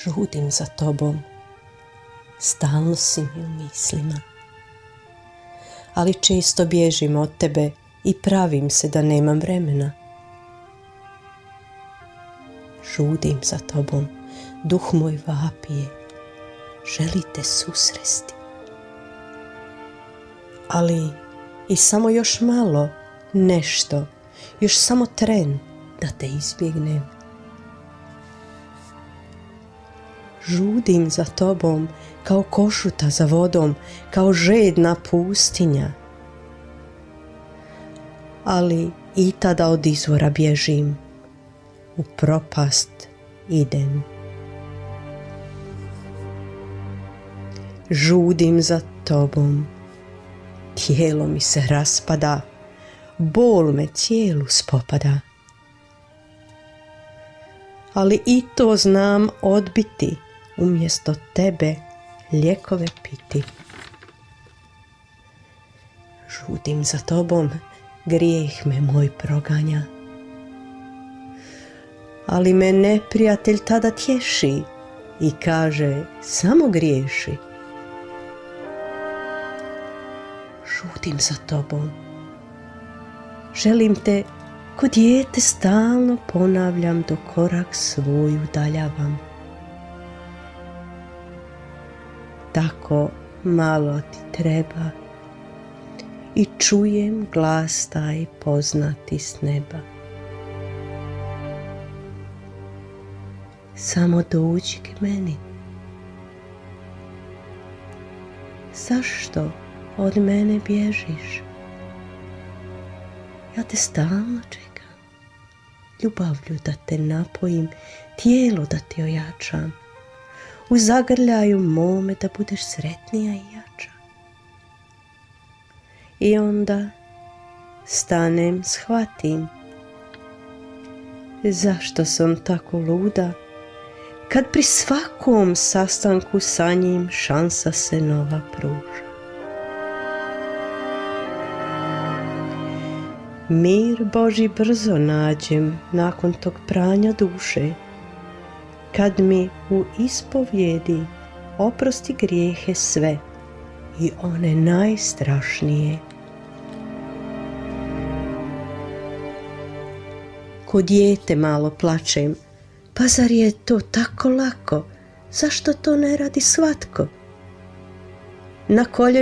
Žudim za tobom, stalno si mi u mislima, ali često bježim od tebe i pravim se da nemam vremena. Žudim za tobom, duh moj vapije, želi te susresti. Ali i samo još malo, nešto, još samo tren da te izbjegnem. Žudim za tobom kao košuta za vodom, kao žedna pustinja. Ali i tada od izvora bježim, u propast idem. Žudim za tobom, tijelo mi se raspada, bol me cijelu spopada. Ali i to znam odbiti, umjesto tebe lijekove piti. Žudim za tobom, grijeh me moj proganja. Ali me neprijatelj tada tješi i kaže samo griješi. Žudim za tobom, želim te ko dijete stalno ponavljam dok korak svoj udaljavam. Tako malo ti treba i čujem glas taj poznati s neba. Samo dođi k meni. Zašto od mene bježiš? Ja te stalno čekam, ljubavlju da te napojim, tijelo da ti ojačam, u zagrljaju mome da budeš sretnija i jača. I onda stanem, shvatim zašto sam tako luda, kad pri svakom sastanku sa njim šansa se nova pruža. Mir Božji brzo nađem nakon tog pranja duše, kad mi u ispovjedi oprosti grijehe sve i one najstrašnije. Ko dijete malo plačem, pa zar je to tako lako, zašto to ne radi svatko? Na koljeno